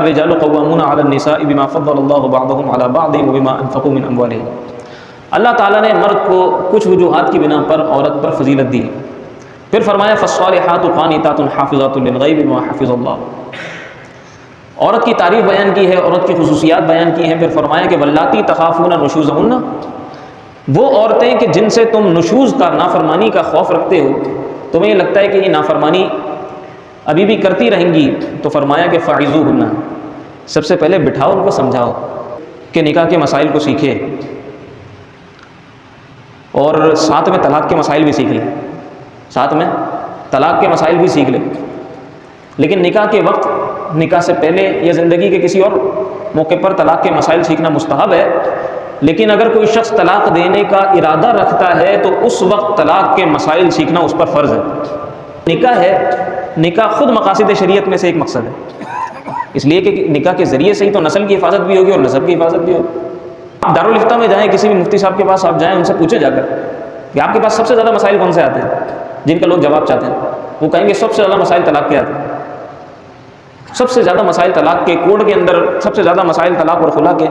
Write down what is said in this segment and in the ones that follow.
الرجال قوامون علی النساء بما فضل اللہ بعضهم علی بعض وبما انفقوا من اموالهم۔ اللہ تعالیٰ نے مرد کو کچھ وجوہات کی بنا پر عورت پر فضیلت دی، پھر فرمایا فالصالحات قانتات حافظات للغیب بما حفظ اللہ۔ عورت کی تعریف بیان کی ہے، عورت کی خصوصیات بیان کی ہیں، پھر فرمایا کہ واللاتی تخافون نشوزہن، وہ عورتیں کہ جن سے تم نشوز کا، نافرمانی کا خوف رکھتے ہو، تمہیں یہ لگتا ہے کہ یہ نافرمانی ابھی بھی کرتی رہیں گی، تو فرمایا کہ فعظوہن، سب سے پہلے بٹھاؤ، ان کو سمجھاؤ کہ نکاح کے مسائل کو سیکھے، اور ساتھ میں طلاق کے مسائل بھی سیکھ لیں، ساتھ میں طلاق کے مسائل بھی سیکھ لیں۔ لیکن نکاح کے وقت، نکاح سے پہلے یا زندگی کے کسی اور موقع پر طلاق کے مسائل سیکھنا مستحب ہے، لیکن اگر کوئی شخص طلاق دینے کا ارادہ رکھتا ہے تو اس وقت طلاق کے مسائل سیکھنا اس پر فرض ہے۔ نکاح ہے، نکاح خود مقاصد شریعت میں سے ایک مقصد ہے، اس لیے کہ نکاح کے ذریعے سے ہی تو نسل کی حفاظت بھی ہوگی اور نسب کی حفاظت بھی ہوگی۔ آپ دارالفتہ میں جائیں، کسی بھی مفتی صاحب کے پاس آپ جائیں، ان سے پوچھیں جا کر کہ آپ کے پاس سب سے زیادہ مسائل کون سے آتے ہیں جن کا لوگ جواب چاہتے ہیں، وہ کہیں گے سب سے زیادہ مسائل طلاق کے آتے ہیں، سب سے زیادہ مسائل طلاق کے، کوڈ کے اندر سب سے زیادہ مسائل طلاق اور خلا کے۔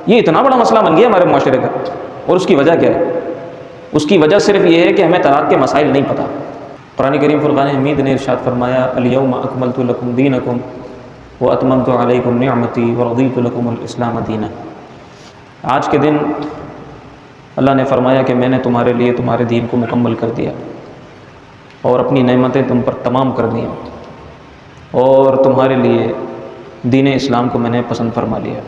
یہ اتنا بڑا مسئلہ بن گیا ہمارے معاشرے کا، اور اس کی وجہ کیا ہے؟ اس کی وجہ صرف یہ ہے کہ ہمیں طلاق کے مسائل نہیں پتہ۔ قرآن کریم فرقان حمید نے ارشاد فرمایا الیوم اکملت لکم دینکم واتممت علیکم نعمتی ورضیت لکم الاسلام دینا۔ آج کے دن اللہ نے فرمایا کہ میں نے تمہارے لیے تمہارے دین کو مکمل کر دیا اور اپنی نعمتیں تم پر تمام کر دیں، اور تمہارے لیے دین اسلام کو میں نے پسند فرما لیا۔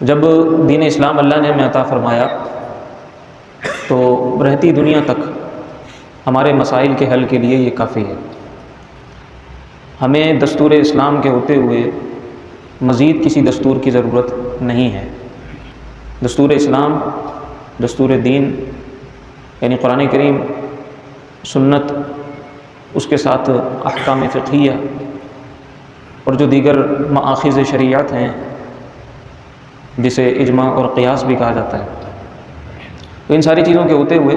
جب دین اسلام اللہ نے ہمیں عطا فرمایا تو رہتی دنیا تک ہمارے مسائل کے حل کے لیے یہ کافی ہے۔ ہمیں دستور اسلام کے ہوتے ہوئے مزید کسی دستور کی ضرورت نہیں ہے۔ دستور اسلام، دستور دین یعنی قرآن کریم، سنت، اس کے ساتھ احکام فقہیہ اور جو دیگر مآخذ شریعت ہیں جسے اجماع اور قیاس بھی کہا جاتا ہے، تو ان ساری چیزوں کے ہوتے ہوئے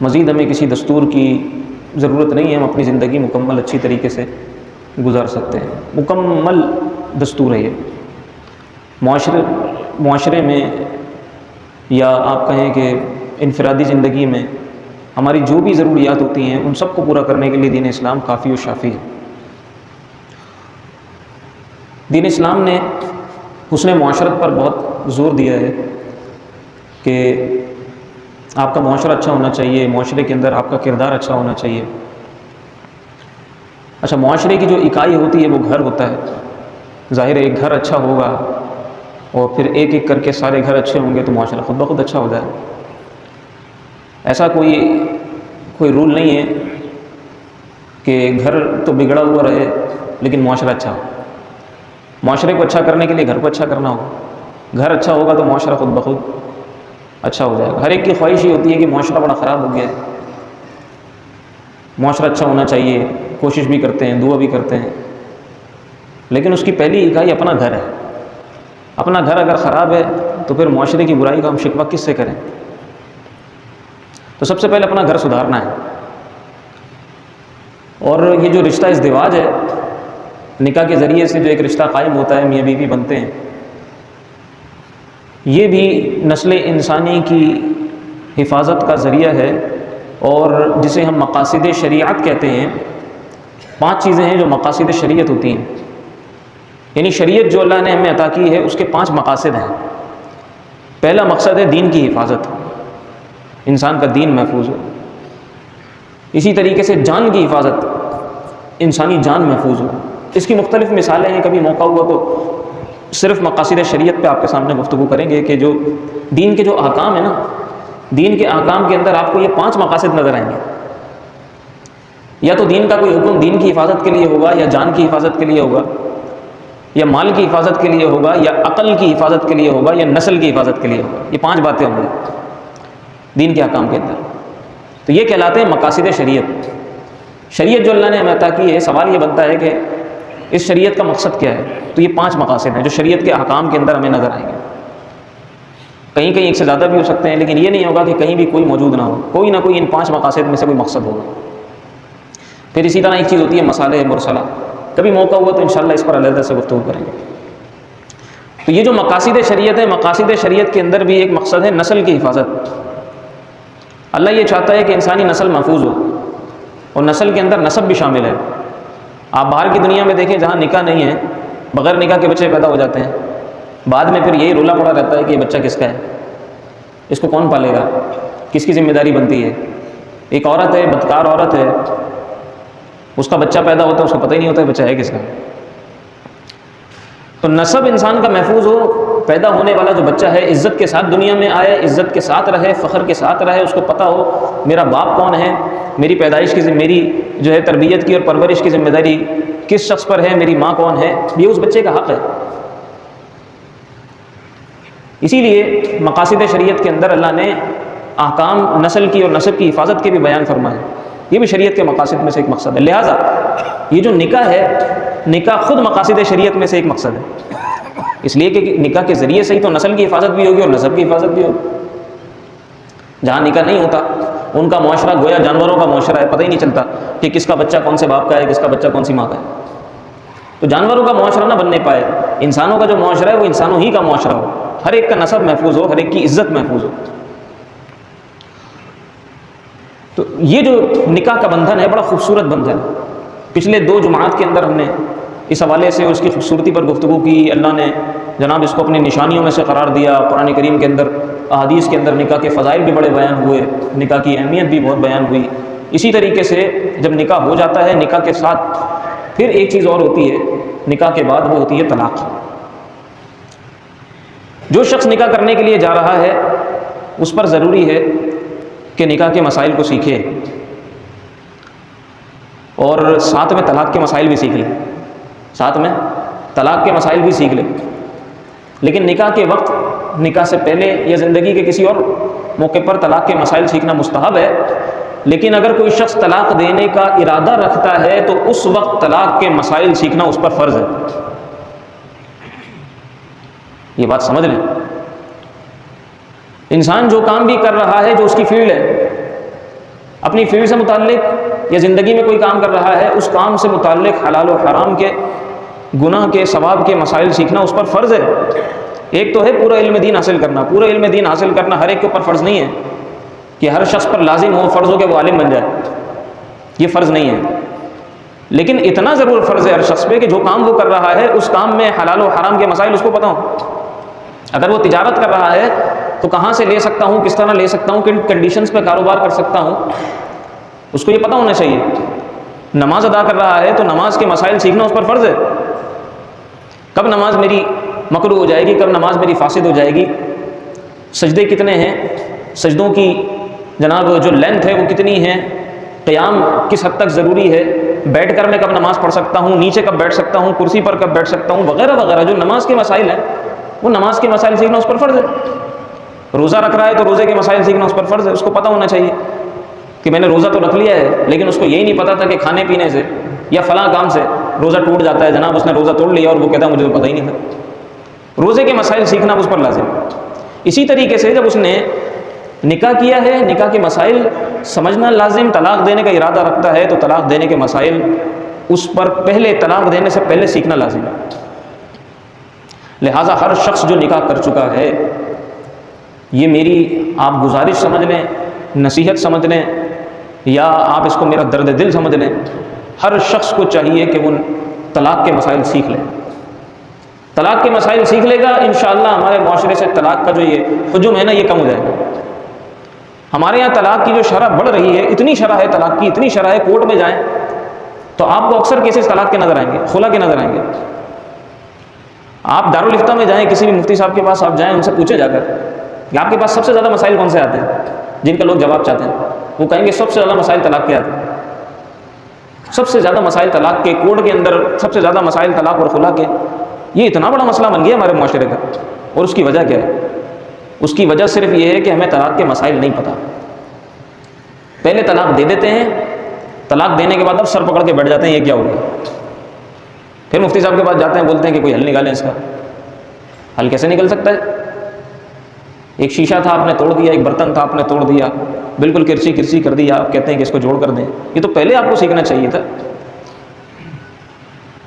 مزید ہمیں کسی دستور کی ضرورت نہیں ہے۔ ہم اپنی زندگی مکمل اچھی طریقے سے گزار سکتے ہیں۔ مکمل دستور ہے یہ۔ معاشرے میں یا آپ کہیں کہ انفرادی زندگی میں ہماری جو بھی ضروریات ہوتی ہیں ان سب کو پورا کرنے کے لیے دین اسلام کافی و شافی ہے۔ دین اسلام نے حسن معاشرت پر بہت زور دیا ہے کہ آپ کا معاشرہ اچھا ہونا چاہیے، معاشرے کے اندر آپ کا کردار اچھا ہونا چاہیے۔ اچھا، معاشرے کی جو اکائی ہوتی ہے وہ گھر ہوتا ہے۔ ظاہر ہے ایک گھر اچھا ہوگا اور پھر ایک ایک کر کے سارے گھر اچھے ہوں گے تو معاشرہ خود بخود اچھا ہو جائے۔ ایسا کوئی رول نہیں ہے کہ گھر تو بگڑا ہوا رہے لیکن معاشرہ اچھا ہو۔ معاشرے کو اچھا کرنے کے لیے گھر کو اچھا کرنا ہوگا، گھر اچھا ہوگا تو معاشرہ خود بخود اچھا ہو جائے گا۔ ہر ایک کی خواہش یہ ہوتی ہے کہ معاشرہ بڑا خراب ہو گیا ہے، معاشرہ اچھا ہونا چاہیے، کوشش بھی کرتے ہیں، دعا بھی کرتے ہیں، لیکن اس کی پہلی اکائی اپنا گھر ہے۔ اپنا گھر اگر خراب ہے تو پھر معاشرے کی برائی کا ہم شکوہ کس سے کریں؟ تو سب سے پہلے اپنا گھر سدھارنا ہے۔ اور یہ جو رشتہ ازدواج ہے، نکاح کے ذریعے سے جو ایک رشتہ قائم ہوتا ہے، میاں بیوی بنتے ہیں، یہ بھی نسل انسانی کی حفاظت کا ذریعہ ہے، اور جسے ہم مقاصد شریعت کہتے ہیں۔ 5 چیزیں ہیں جو مقاصد شریعت ہوتی ہیں، یعنی شریعت جو اللہ نے ہمیں عطا کی ہے اس کے 5 مقاصد ہیں۔ پہلا مقصد ہے دین کی حفاظت، انسان کا دین محفوظ ہو۔ اسی طریقے سے جان کی حفاظت، انسانی جان محفوظ ہو۔ اس کی مختلف مثالیں ہیں، کبھی موقع ہوا تو صرف مقاصد شریعت پہ آپ کے سامنے گفتگو کریں گے کہ جو دین کے جو احکام ہیں نا، دین کے احکام کے اندر آپ کو یہ 5 مقاصد نظر آئیں گے۔ یا تو دین کا کوئی حکم دین کی حفاظت کے لیے ہوگا، یا جان کی حفاظت کے لیے ہوگا، یا مال کی حفاظت کے لیے ہوگا، یا عقل کی حفاظت کے لیے ہوگا، یا نسل کی حفاظت کے لیے ہوگا۔ یہ 5 باتیں ہوں گی دین کے احکام کے اندر، تو یہ کہلاتے ہیں مقاصد شریعت۔ شریعت جو اللہ نے ہمیں عطا کی ہے، سوال یہ بنتا ہے کہ اس شریعت کا مقصد کیا ہے؟ تو یہ 5 مقاصد ہیں جو شریعت کے احکام کے اندر ہمیں نظر آئیں گے۔ کہیں کہیں ایک سے زیادہ بھی ہو سکتے ہیں، لیکن یہ نہیں ہوگا کہ کہیں بھی کوئی موجود نہ ہو، کوئی نہ کوئی ان 5 مقاصد میں سے کوئی مقصد ہوگا۔ پھر اسی طرح ایک چیز ہوتی ہے مصالح مرسلہ، کبھی موقع ہوا تو انشاءاللہ اس پر علیحدہ سے گفتگو کریں گے۔ تو یہ جو مقاصد شریعت ہے، مقاصد شریعت کے اندر بھی ایک مقصد ہے نسل کی حفاظت۔ اللہ یہ چاہتا ہے کہ انسانی نسل محفوظ ہو، اور نسل کے اندر نسب بھی شامل ہے۔ آپ باہر کی دنیا میں دیکھیں جہاں نکاح نہیں ہے، بغیر نکاح کے بچے پیدا ہو جاتے ہیں، بعد میں پھر یہی رولا پڑا رہتا ہے کہ یہ بچہ کس کا ہے، اس کو کون پالے گا، کس کی ذمہ داری بنتی ہے۔ ایک عورت ہے، بدکار عورت ہے، اس کا بچہ پیدا ہوتا ہے، اس کو پتہ ہی نہیں ہوتا ہے بچہ ہے کس کا۔ تو نسب انسان کا محفوظ ہو، پیدا ہونے والا جو بچہ ہے عزت کے ساتھ دنیا میں آئے، عزت کے ساتھ رہے، فخر کے ساتھ رہے، اس کو پتہ ہو میرا باپ کون ہے، میری پیدائش کی میری جو ہے تربیت کی اور پرورش کی ذمہ داری کس شخص پر ہے، میری ماں کون ہے، یہ اس بچے کا حق ہے۔ اسی لیے مقاصد شریعت کے اندر اللہ نے احکام نسل کی اور نسب کی حفاظت کے بھی بیان فرمائے، یہ بھی شریعت کے مقاصد میں سے ایک مقصد ہے۔ لہٰذا یہ جو نکاح ہے، نکاح خود مقاصد شریعت میں سے ایک مقصد ہے، اس لیے کہ نکاح کے ذریعے سے ہی تو نسل کی حفاظت بھی ہوگی اور نسب کی حفاظت بھی ہوگی۔ جہاں نکاح نہیں ہوتا ان کا معاشرہ گویا جانوروں کا معاشرہ ہے، پتہ ہی نہیں چلتا کہ کس کا بچہ کون سے باپ کا ہے، کس کا بچہ کون سی ماں کا ہے۔ تو جانوروں کا معاشرہ نہ بننے پائے، انسانوں کا جو معاشرہ ہے وہ انسانوں ہی کا معاشرہ ہو، ہر ایک کا نسب محفوظ ہو، ہر ایک کی عزت محفوظ ہو۔ تو یہ جو نکاح کا بندھن ہے بڑا خوبصورت بندھن ہے۔ پچھلے 2 جمعات کے اندر ہم نے اس حوالے سے اس کی خوبصورتی پر گفتگو کی۔ اللہ نے جناب اس کو اپنی نشانیوں میں سے قرار دیا۔ قرآن کریم کے اندر، احادیث کے اندر نکاح کے فضائل بھی بڑے بیان ہوئے، نکاح کی اہمیت بھی بہت بیان ہوئی۔ اسی طریقے سے جب نکاح ہو جاتا ہے، نکاح کے ساتھ پھر ایک چیز اور ہوتی ہے نکاح کے بعد، وہ ہوتی ہے طلاق۔ جو شخص نکاح کرنے کے لیے جا رہا ہے اس پر ضروری ہے کہ نکاح کے مسائل کو سیکھے، اور ساتھ میں طلاق کے مسائل بھی سیکھ لے، ساتھ میں طلاق کے مسائل بھی سیکھ لے۔ لیکن نکاح کے وقت، نکاح سے پہلے یا زندگی کے کسی اور موقع پر طلاق کے مسائل سیکھنا مستحب ہے، لیکن اگر کوئی شخص طلاق دینے کا ارادہ رکھتا ہے تو اس وقت طلاق کے مسائل سیکھنا اس پر فرض ہے۔ یہ بات سمجھ لیں۔ انسان جو کام بھی کر رہا ہے، جو اس کی فیلڈ ہے، اپنی فیلڈ سے متعلق یا زندگی میں کوئی کام کر رہا ہے، اس کام سے متعلق حلال و حرام کے، گناہ کے، ثواب کے مسائل سیکھنا اس پر فرض ہے۔ ایک تو ہے پورا علم دین حاصل کرنا، پورا علم دین حاصل کرنا ہر ایک کے اوپر فرض نہیں ہے کہ ہر شخص پر لازم ہو، فرض ہو کہ وہ عالم بن جائے، یہ فرض نہیں ہے۔ لیکن اتنا ضرور فرض ہے ہر شخص پہ کہ جو کام وہ کر رہا ہے اس کام میں حلال و حرام کے مسائل اس کو پتہ ہوں۔ اگر وہ تجارت کر رہا ہے تو کہاں سے لے سکتا ہوں، کس طرح لے سکتا ہوں، کن کنڈیشنز پہ کاروبار کر سکتا ہوں، اس کو یہ پتہ ہونا چاہیے۔ نماز ادا کر رہا ہے تو نماز کے مسائل سیکھنا اس پر فرض ہے۔ کب نماز میری مکروہ ہو جائے گی، کب نماز میری فاسد ہو جائے گی، سجدے کتنے ہیں، سجدوں کی جناب جو لینتھ ہے وہ کتنی ہے، قیام کس حد تک ضروری ہے، بیٹھ کر میں کب نماز پڑھ سکتا ہوں، نیچے کب بیٹھ سکتا ہوں، کرسی پر کب بیٹھ سکتا ہوں، وغیرہ وغیرہ جو نماز کے مسائل ہیں وہ نماز کے مسائل سیکھنا اس پر فرض ہے۔ روزہ رکھ رہا ہے تو روزے کے مسائل سیکھنا اس پر فرض ہے، اس کو پتہ ہونا چاہیے کہ میں نے روزہ تو رکھ لیا ہے، لیکن اس کو یہی نہیں پتا تھا کہ کھانے پینے سے یا فلاں کام سے روزہ ٹوٹ جاتا ہے، جناب اس نے روزہ توڑ لیا اور وہ کہتا ہے مجھے تو پتہ ہی نہیں تھا۔ روزے کے مسائل سیکھنا اس پر لازم ہے۔ اسی طریقے سے جب اس نے نکاح کیا ہے، نکاح کے مسائل سمجھنا لازم، طلاق دینے کا ارادہ رکھتا ہے تو طلاق دینے کے مسائل اس پر پہلے، طلاق دینے سے پہلے سیکھنا لازم ہے۔ لہٰذا ہر شخص جو نکاح کر چکا ہے، یہ میری آپ گزارش سمجھ لیں، نصیحت سمجھ لیں، یا آپ اس کو میرا درد دل سمجھ لیں، ہر شخص کو چاہیے کہ وہ طلاق کے مسائل سیکھ لے۔ طلاق کے مسائل سیکھ لے گا، انشاءاللہ ہمارے معاشرے سے طلاق کا جو یہ ہجوم ہے نا یہ کم ہو جائے گا۔ ہمارے یہاں طلاق کی جو شرح بڑھ رہی ہے، اتنی شرح ہے طلاق کی، اتنی شرح ہے، کورٹ میں جائیں تو آپ کو اکثر کیسز طلاق کے نظر آئیں گے، خلا کے نظر آئیں گے۔ آپ دارالفتہ میں جائیں، کسی بھی مفتی صاحب کے پاس آپ جائیں، ان سے پوچھیں جا کر کہ آپ کے پاس سب سے زیادہ مسائل کون سے آتے ہیں جن کا لوگ جواب چاہتے ہیں، وہ کہیں گے سب سے زیادہ مسائل طلاق کے آتے ہیں، سب سے زیادہ مسائل طلاق کے، کورٹ کے اندر سب سے زیادہ مسائل طلاق اور خلا کے۔ یہ اتنا بڑا مسئلہ بن گیا ہمارے معاشرے کا، اور اس کی وجہ کیا ہے؟ اس کی وجہ صرف یہ ہے کہ ہمیں طلاق کے مسائل نہیں پتہ۔ پہلے طلاق دے دیتے ہیں، طلاق دینے کے بعد اب سر پکڑ کے بیٹھ جاتے ہیں یہ کیا ہو گیا، پھر مفتی صاحب کے پاس جاتے ہیں، بولتے ہیں کہ کوئی حل نکالیں اس کا۔ حل کیسے نکل سکتا ہے؟ ایک شیشہ تھا آپ نے توڑ دیا، ایک برتن تھا آپ نے توڑ دیا، بالکل کرسی کرسی کر دیا، آپ کہتے ہیں کہ اس کو جوڑ کر دیں۔ یہ تو پہلے آپ کو سیکھنا چاہیے تھا۔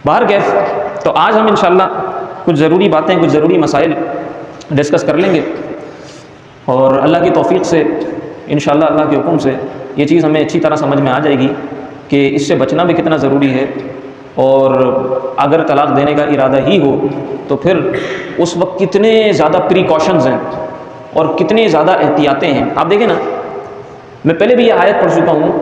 بہرکیف تو آج ہم انشاءاللہ کچھ ضروری باتیں، کچھ ضروری مسائل ڈسکس کر لیں گے، اور اللہ کی توفیق سے انشاءاللہ اللہ کے حکم سے یہ چیز ہمیں اچھی طرح سمجھ میں آ جائے گی کہ اس سے بچنا بھی کتنا ضروری ہے، اور اگر طلاق دینے کا ارادہ ہی ہو تو پھر اس وقت کتنے زیادہ پریکاشنز ہیں اور کتنے زیادہ احتیاطیں ہیں۔ آپ دیکھیں نا، میں پہلے بھی یہ آیت پڑھ چکا ہوں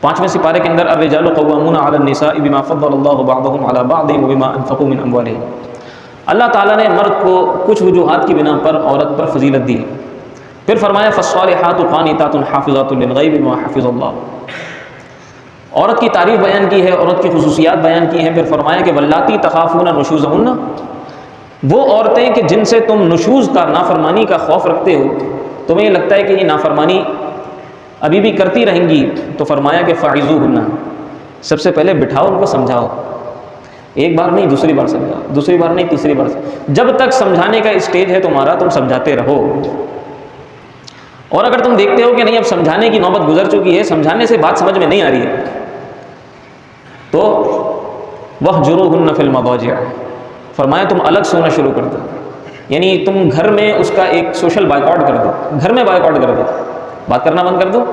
5ویں سپارے کے اندر، الرجال قوامون علی النساء بما فضل اللہ بعضهم علی بعض وبما انفقوا من اموالهم۔ اللہ تعالیٰ نے مرد کو کچھ وجوہات کی بنا پر عورت پر فضیلت دی، پھر فرمایا فالصالحات قانتات حافظات للغیب بما حفظ اللہ۔ عورت کی تعریف بیان کی ہے، عورت کی خصوصیات بیان کی ہیں، پھر فرمایا کہ واللاتی تخافون نشوزہن، وہ عورتیں کہ جن سے تم نشوز کا، نافرمانی کا خوف رکھتے ہو، تمہیں یہ لگتا ہے کہ یہ نافرمانی ابھی بھی کرتی رہیں گی، تو فرمایا کہ فعظوہن، سب سے پہلے بٹھاؤ، ان کو سمجھاؤ، ایک بار نہیں، دوسری بار سمجھاؤ، دوسری بار نہیں، تیسری بار جب تک سمجھانے کا اسٹیج ہے تمہارا تم سمجھاتے رہو۔ اور اگر تم دیکھتے ہو کہ نہیں اب سمجھانے کی نوبت گزر چکی ہے، سمجھانے سے بات سمجھ میں نہیں آ رہی ہے، تو وَاهْجُرُوهُنَّ فِي الْمَضَاجِعِ، فرمایا تم الگ سونا شروع کر دو، یعنی تم گھر میں اس کا ایک سوشل بائیکاٹ کر دو، گھر میں بائیکاٹ کر دو، بات کرنا بند کر دو،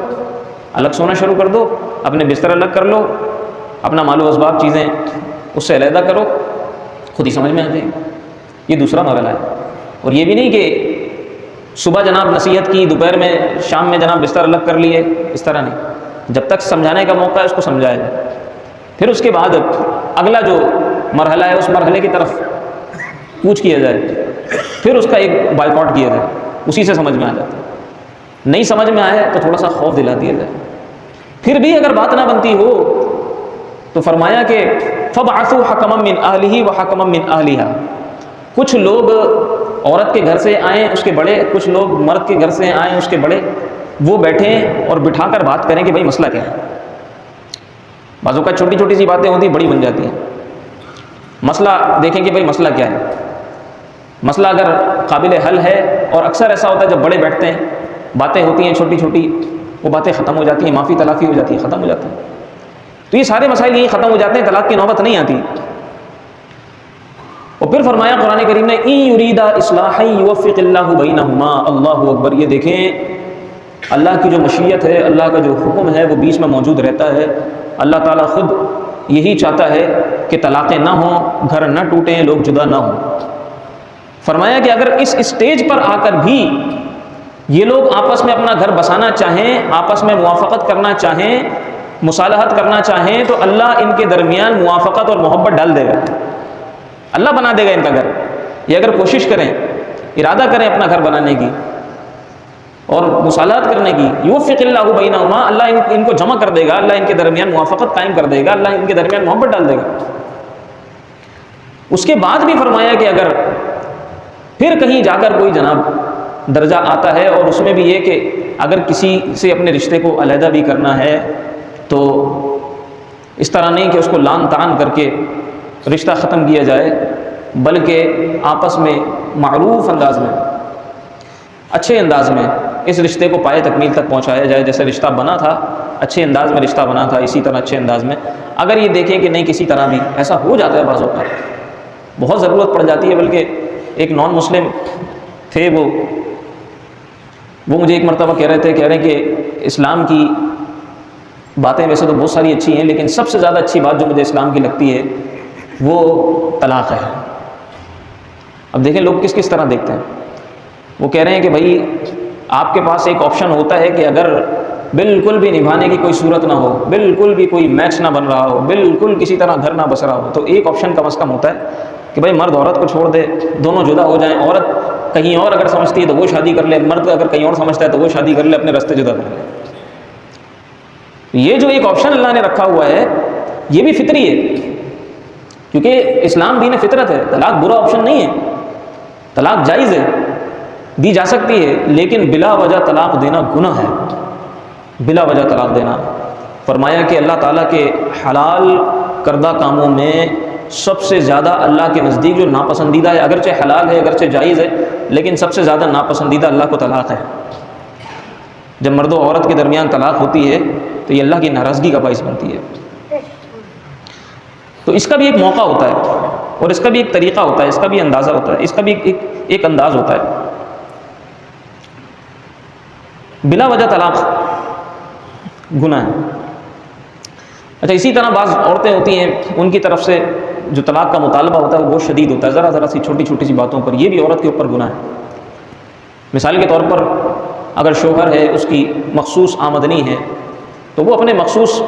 الگ سونا شروع کر دو، اپنے بستر الگ کر لو، اپنا مال و اسباب چیزیں اس سے علیحدہ کرو، خود ہی سمجھ میں آ جائے گی۔ یہ دوسرا مرحلہ ہے، اور یہ بھی نہیں کہ صبح جناب نصیحت کی، دوپہر میں، شام میں جناب بستر الگ کر لیے، اس طرح نہیں، جب تک سمجھانے کا موقع ہے اس کو سمجھایا جائے، پھر اس کے بعد اگلا جو مرحلہ ہے اس مرحلے کی طرف کوچ کیا جائے، پھر اس کا ایک بائیکاٹ کیا جائے، اسی سے سمجھ میں آ جاتا ہے۔ نہیں سمجھ میں آئے تو تھوڑا سا خوف دلا دیا جائے، پھر بھی اگر بات نہ بنتی ہو تو فرمایا کہ فَبْعَثُوا حَكَمًا مِّنْ أَهْلِهِ وَحَكَمًا مِّنْ أَهْلِهَا، کچھ لوگ عورت کے گھر سے آئیں اس کے بڑے، کچھ لوگ مرد کے گھر سے آئیں اس کے بڑے، وہ بیٹھیں اور بٹھا کر بات کریں کہ بھائی مسئلہ کیا ہے۔ بعض اوقات چھوٹی چھوٹی سی باتیں ہوتی ہیں بڑی بن جاتی ہیں، مسئلہ دیکھیں کہ بھائی مسئلہ کیا ہے، مسئلہ اگر قابل حل ہے، اور اکثر ایسا ہوتا ہے جب بڑے بیٹھتے ہیں باتیں ہوتی ہیں چھوٹی چھوٹی، وہ باتیں ختم ہو جاتی ہیں، معافی تلافی ہو جاتی ہے، ختم ہو جاتی ہیں، تو یہ سارے مسائل یہی ختم ہو جاتے ہیں، طلاق کی نوبت نہیں آتی۔ اور پھر فرمایا قرآن کریم نے ان یریدا اصلاحا یوفق اللہ بینہما، اللہ اکبر، یہ دیکھیں اللہ کی جو مشیت ہے، اللہ کا جو حکم ہے وہ بیچ میں موجود رہتا ہے، اللہ تعالیٰ خود یہی چاہتا ہے کہ طلاقیں نہ ہوں، گھر نہ ٹوٹیں، لوگ جدا نہ ہوں۔ فرمایا کہ اگر اس اسٹیج پر آ کر بھی یہ لوگ آپس میں اپنا گھر بسانا چاہیں، آپس میں موافقت کرنا چاہیں، مصالحت کرنا چاہیں، تو اللہ ان کے درمیان موافقت اور محبت ڈال دے گا، اللہ بنا دے گا ان کا گھر۔ یہ اگر کوشش کریں، ارادہ کریں اپنا گھر بنانے کی اور مصالحت کرنے کی، یوفق اللہ بینہما، اللہ ان کو جمع کر دے گا، اللہ ان کے درمیان موافقت قائم کر دے گا، اللہ ان کے درمیان محبت ڈال دے گا۔ اس کے بعد بھی فرمایا کہ اگر پھر کہیں جا کر کوئی جناب درجہ آتا ہے، اور اس میں بھی یہ کہ اگر کسی سے اپنے رشتے کو علیحدہ بھی کرنا ہے تو اس طرح نہیں کہ اس کو لان تان کر کے رشتہ ختم کیا جائے، بلکہ آپس میں معروف انداز میں، اچھے انداز میں اس رشتے کو پائے تکمیل تک پہنچایا جائے، جیسے رشتہ بنا تھا اچھے انداز میں رشتہ بنا تھا، اسی طرح اچھے انداز میں۔ اگر یہ دیکھیں کہ نہیں کسی طرح بھی ایسا ہو جاتا ہے، بعض اوقات بہت ضرورت پڑ جاتی ہے، بلکہ ایک نان مسلم تھے، وہ مجھے ایک مرتبہ کہہ رہے ہیں کہ اسلام کی باتیں ویسے تو بہت ساری اچھی ہیں، لیکن سب سے زیادہ اچھی بات جو مجھے اسلام کی لگتی ہے وہ طلاق ہے۔ اب دیکھیں لوگ کس کس طرح دیکھتے ہیں، وہ کہہ رہے ہیں کہ بھائی آپ کے پاس ایک آپشن ہوتا ہے کہ اگر بالکل بھی نبھانے کی کوئی صورت نہ ہو، بالکل بھی کوئی میچ نہ بن رہا ہو، بالکل کسی طرح گھر نہ بس رہا ہو، تو ایک آپشن کم از کم ہوتا ہے کہ بھائی مرد عورت کو چھوڑ دے، دونوں جدا ہو جائیں، عورت کہیں اور اگر سمجھتی ہے تو وہ شادی کر لے، مرد اگر کہیں اور سمجھتا ہے تو وہ شادی کر لے، اپنے راستے جدا کر لے۔ یہ جو ایک آپشن اللہ نے رکھا ہوا ہے یہ بھی فطری ہے، کیونکہ اسلام دین فطرت ہے، طلاق برا آپشن نہیں ہے، طلاق جائز ہے، دی جا سکتی ہے، لیکن بلا وجہ طلاق دینا گناہ ہے، بلا وجہ طلاق دینا۔ فرمایا کہ اللہ تعالیٰ کے حلال کردہ کاموں میں سب سے زیادہ اللہ کے نزدیک جو ناپسندیدہ ہے، اگرچہ حلال ہے، اگرچہ جائز ہے، لیکن سب سے زیادہ ناپسندیدہ اللہ کو طلاق ہے۔ جب مرد و عورت کے درمیان طلاق ہوتی ہے تو یہ اللہ کی ناراضگی کا باعث بنتی ہے۔ تو اس کا بھی ایک موقع ہوتا ہے اور اس کا بھی ایک طریقہ ہوتا ہے، اس کا بھی اندازہ ہوتا ہے، اس کا بھی ایک انداز ہوتا ہے۔ بلا وجہ طلاق گناہ ہے۔ اچھا، اسی طرح بعض عورتیں ہوتی ہیں، ان کی طرف سے جو طلاق کا مطالبہ ہوتا ہے وہ بہت شدید ہوتا ہے، ذرا ذرا سی چھوٹی چھوٹی سی باتوں پر، یہ بھی عورت کے اوپر گناہ ہے۔ مثال کے طور پر اگر شوہر ہے، اس کی مخصوص آمدنی ہے، تو وہ اپنے مخصوص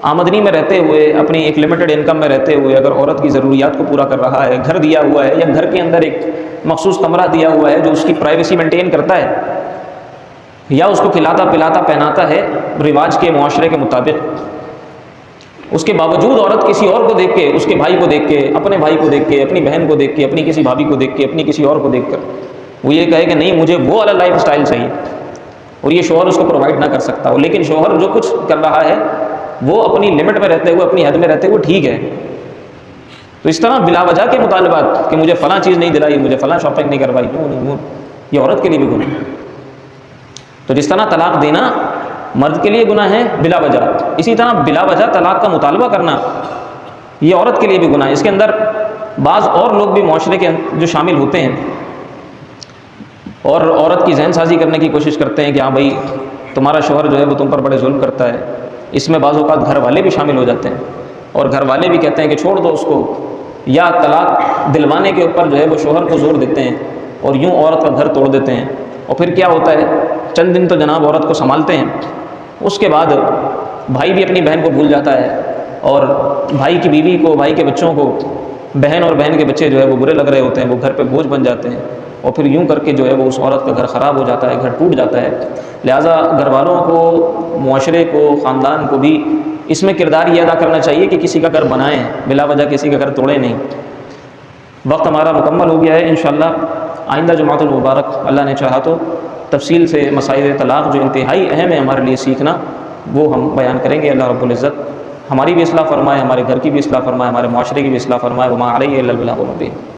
آمدنی میں رہتے ہوئے، اپنی ایک لمیٹڈ انکم میں رہتے ہوئے اگر عورت کی ضروریات کو پورا کر رہا ہے، گھر دیا ہوا ہے یا گھر کے اندر ایک مخصوص کمرہ دیا ہوا ہے جو اس کی پرائیویسی مینٹین کرتا ہے، یا اس کو کھلاتا پلاتا پہناتا ہے رواج کے، معاشرے کے مطابق، اس کے باوجود عورت کسی اور کو دیکھ کے، اس کے بھائی کو دیکھ کے، اپنے بھائی کو دیکھ کے، اپنی بہن کو دیکھ کے، اپنی کسی بھابھی کو دیکھ کے، اپنی کسی اور کو دیکھ کر وہ یہ کہے کہ نہیں مجھے وہ والا لائف سٹائل چاہیے، اور یہ شوہر اس کو پرووائڈ نہ کر سکتا ہو، لیکن شوہر جو کچھ کر رہا ہے وہ اپنی لمٹ میں رہتے ہوئے، اپنی حد میں رہتے ہوئے ٹھیک ہے۔ تو اس طرح بلا وجہ کے مطالبات کہ مجھے فلاں چیز نہیں دلائی، مجھے فلاں شاپنگ نہیں کروائی، یہ عورت کے لیے بھی گناہ ہے۔ تو جس طرح طلاق دینا مرد کے لیے گناہ ہے بلا وجہ، اسی طرح بلا وجہ طلاق کا مطالبہ کرنا یہ عورت کے لیے بھی گناہ ہے۔ اس کے اندر بعض اور لوگ بھی معاشرے کے جو شامل ہوتے ہیں اور عورت کی ذہن سازی کرنے کی کوشش کرتے ہیں کہ ہاں بھائی تمہارا شوہر جو ہے وہ تم پر بڑے ظلم کرتا ہے۔ اس میں بعض اوقات گھر والے بھی شامل ہو جاتے ہیں اور گھر والے بھی کہتے ہیں کہ چھوڑ دو اس کو، یا طلاق دلوانے کے اوپر جو ہے وہ شوہر کو زور دیتے ہیں اور یوں عورت کا گھر توڑ دیتے ہیں۔ اور پھر کیا ہوتا ہے، چند دن تو جناب عورت کو سنبھالتے ہیں، اس کے بعد بھائی بھی اپنی بہن کو بھول جاتا ہے، اور بھائی کی بیوی کو، بھائی کے بچوں کو، بہن اور بہن کے بچے جو ہے وہ برے لگ رہے ہوتے ہیں، وہ گھر پہ بوجھ بن جاتے ہیں، اور پھر یوں کر کے جو ہے وہ اس عورت کا گھر خراب ہو جاتا ہے، گھر ٹوٹ جاتا ہے۔ لہٰذا گھر والوں کو، معاشرے کو، خاندان کو بھی اس میں کردار یہ ادا کرنا چاہیے کہ کسی کا گھر بنائیں، بلا وجہ کسی کا گھر توڑیں نہیں۔ وقت ہمارا مکمل ہو گیا ہے، انشاءاللہ آئندہ جمعۃ المبارک اللہ نے چاہا تو تفصیل سے مسائل طلاق جو انتہائی اہم ہے ہمارے لیے سیکھنا، وہ ہم بیان کریں گے۔ اللہ رب العزت ہماری بھی اصلاح فرمائے، ہمارے گھر کی بھی اصلاح فرمائے، ہمارے معاشرے کی بھی اصلاح فرمائے۔ وما علیہ الا البلاغ المبین۔